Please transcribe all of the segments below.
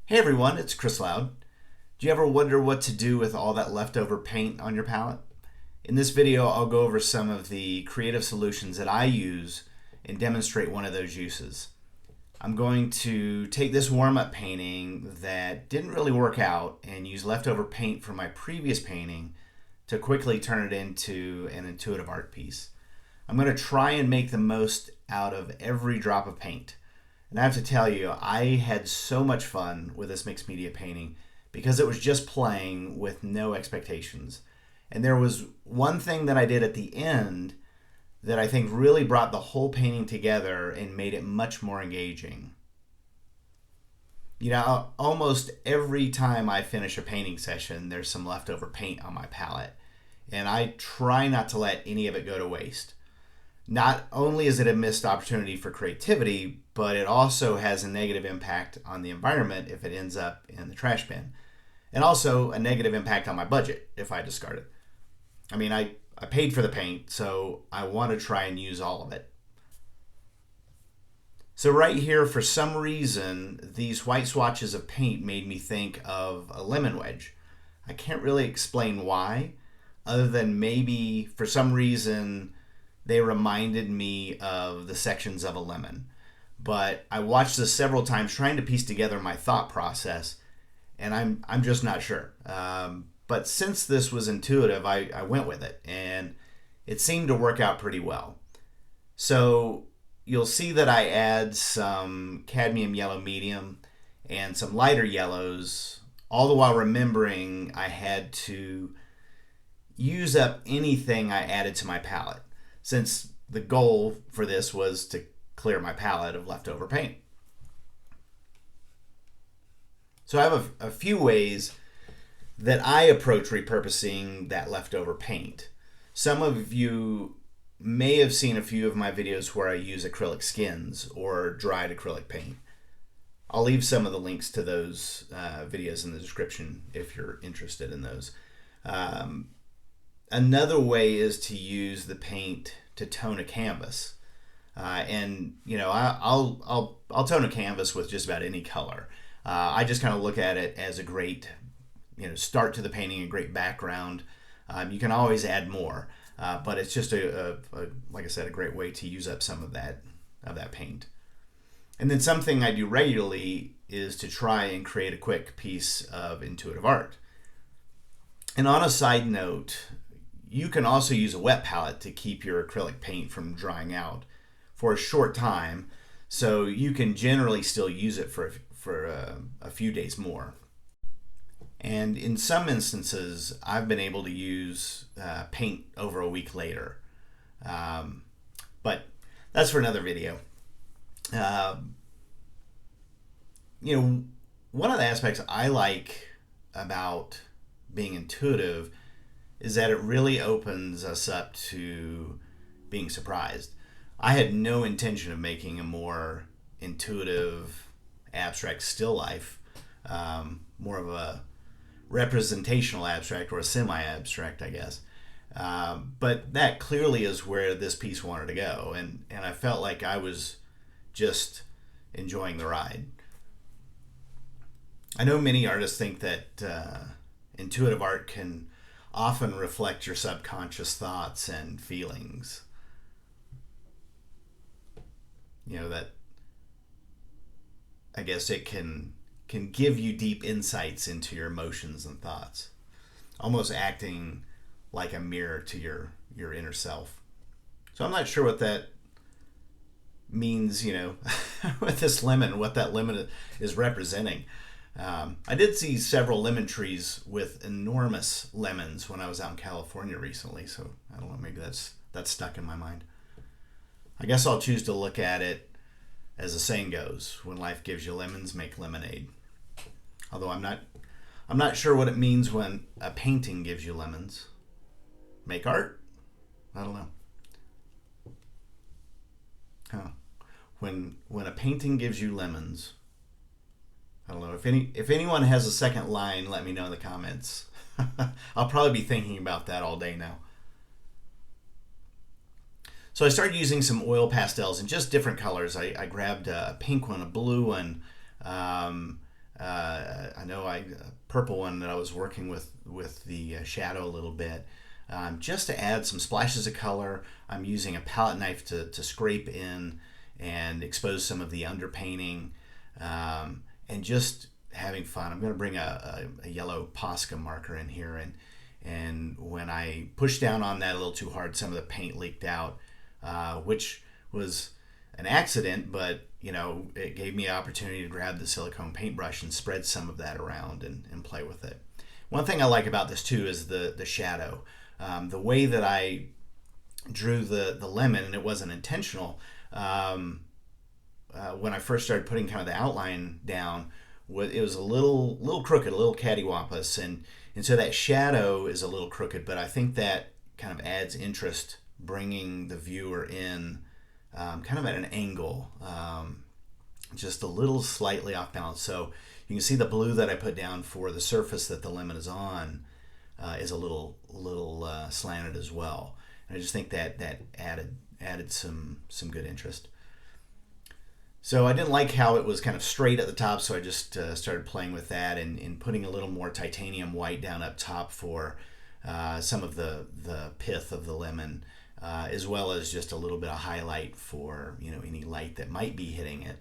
Hey everyone, it's Chris Loud. Do you ever wonder what to do with all that leftover paint on your palette? In this video, I'll go over some of the creative solutions that I use and demonstrate one of those uses. I'm going to take this warm-up painting that didn't really work out and use leftover paint from my previous painting to quickly turn it into an intuitive art piece. I'm going to try and make the most out of every drop of paint. And I have to tell you, I had so much fun with this mixed media painting because it was just playing with no expectations. And there was one thing that I did at the end that I think really brought the whole painting together and made it much more engaging. You know, almost every time I finish a painting session, there's some leftover paint on my palette. And I try not to let any of it go to waste. Not only is it a missed opportunity for creativity, but it also has a negative impact on the environment if it ends up in the trash bin. And also a negative impact on my budget if I discard it. I mean, I paid for the paint, so I want to try and use all of it. So right here, for some reason, these white swatches of paint made me think of a lemon wedge. I can't really explain why, other than maybe for some reason they reminded me of the sections of a lemon. But I watched this several times trying to piece together my thought process, and I'm just not sure. But since this was intuitive, I went with it, and it seemed to work out pretty well. So you'll see that I add some cadmium yellow medium and some lighter yellows, all the while remembering I had to use up anything I added to my palette, since the goal for this was to clear my palette of leftover paint. So I have a few ways that I approach repurposing that leftover paint. Some of you may have seen a few of my videos where I use acrylic skins or dried acrylic paint. I'll leave some of the links to those videos in the description if you're interested in those. Another way is to use the paint to tone a canvas, and you know I'll tone a canvas with just about any color. I just kind of look at it as a great start to the painting, a great background. You can always add more, but it's just like I said, a great way to use up some of that paint. And then something I do regularly is to try and create a quick piece of intuitive art. And on a side note, you can also use a wet palette to keep your acrylic paint from drying out for a short time, so you can generally still use it for a few days more. And in some instances, I've been able to use paint over a week later. But that's for another video. One of the aspects I like about being intuitive is that it really opens us up to being surprised. I had no intention of making a more intuitive, abstract still life, more of a representational abstract or a semi-abstract, I guess. But that clearly is where this piece wanted to go, and I felt like I was just enjoying the ride. I know many artists think that intuitive art can often reflect your subconscious thoughts and feelings. That I guess it can give you deep insights into your emotions and thoughts, almost acting like a mirror to your inner self. So I'm not sure what that means, with this lemon, what that lemon is representing. I did see several lemon trees with enormous lemons when I was out in California recently, so I don't know, maybe that's stuck in my mind. I guess I'll choose to look at it as the saying goes, when life gives you lemons, make lemonade. Although I'm not sure what it means when a painting gives you lemons. Make art? I don't know. Huh. When a painting gives you lemons, I don't know. If anyone has a second line, let me know in the comments. I'll probably be thinking about that all day now. So I started using some oil pastels in just different colors. I grabbed a pink one, a blue one, a know a purple one that I was working with the shadow a little bit, just to add some splashes of color. I'm using a palette knife to scrape in and expose some of the underpainting, and just having fun. I'm going to bring a yellow Posca marker in here, and when I pushed down on that a little too hard, some of the paint leaked out, which was an accident, but it gave me an opportunity to grab the silicone paintbrush and spread some of that around and play with it. One thing I like about this too is the shadow. The way that I drew the lemon, and it wasn't intentional, when I first started putting kind of the outline down, it was a little crooked, a little cattywampus, and so that shadow is a little crooked, but I think that kind of adds interest, bringing the viewer in kind of at an angle, just a little slightly off balance. So you can see the blue that I put down for the surface that the lemon is on is a little slanted as well. And I just think that added some good interest. So I didn't like how it was kind of straight at the top, so I just started playing with that and putting a little more titanium white down up top for some of the pith of the lemon, as well as just a little bit of highlight for any light that might be hitting it.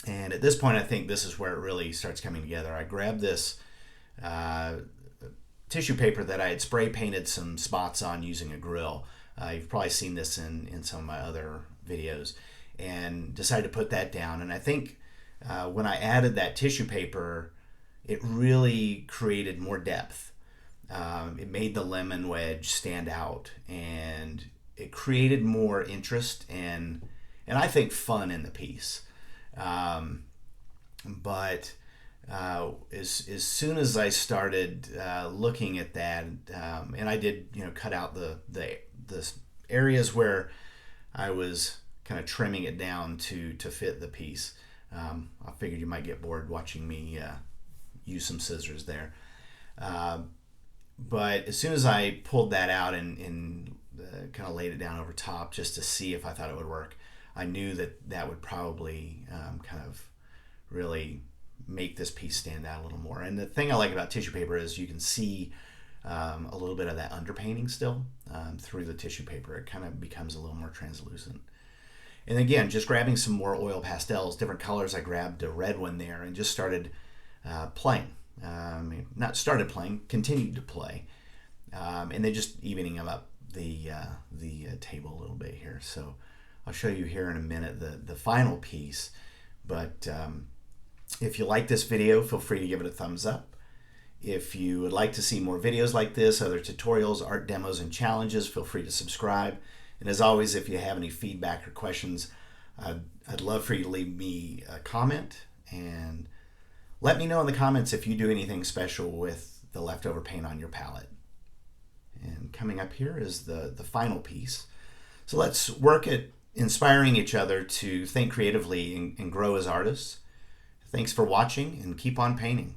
And at this point, I think this is where it really starts coming together. I grabbed this tissue paper that I had spray painted some spots on using a grill. You've probably seen this in some of my other videos, and decided to put that down. And I think when I added that tissue paper, it really created more depth. It made the lemon wedge stand out, and it created more interest and I think fun in the piece. But as soon as I started looking at that, and I did cut out the areas where I was kind of trimming it down to fit the piece. I figured you might get bored watching me use some scissors there. But as soon as I pulled that out and kind of laid it down over top just to see if I thought it would work, I knew that would probably kind of really make this piece stand out a little more. And the thing I like about tissue paper is you can see a little bit of that underpainting still through the tissue paper. It kind of becomes a little more translucent. And again, just grabbing some more oil pastels, different colors. I grabbed a red one there and just started playing. Not started playing, continued to play. And then just evening up the table a little bit here. So I'll show you here in a minute the final piece. But if you like this video, feel free to give it a thumbs up. If you would like to see more videos like this, other tutorials, art demos, and challenges, feel free to subscribe. And as always, if you have any feedback or questions, I'd love for you to leave me a comment, and let me know in the comments if you do anything special with the leftover paint on your palette. And coming up here is the final piece. So let's work at inspiring each other to think creatively and grow as artists. Thanks for watching, and keep on painting.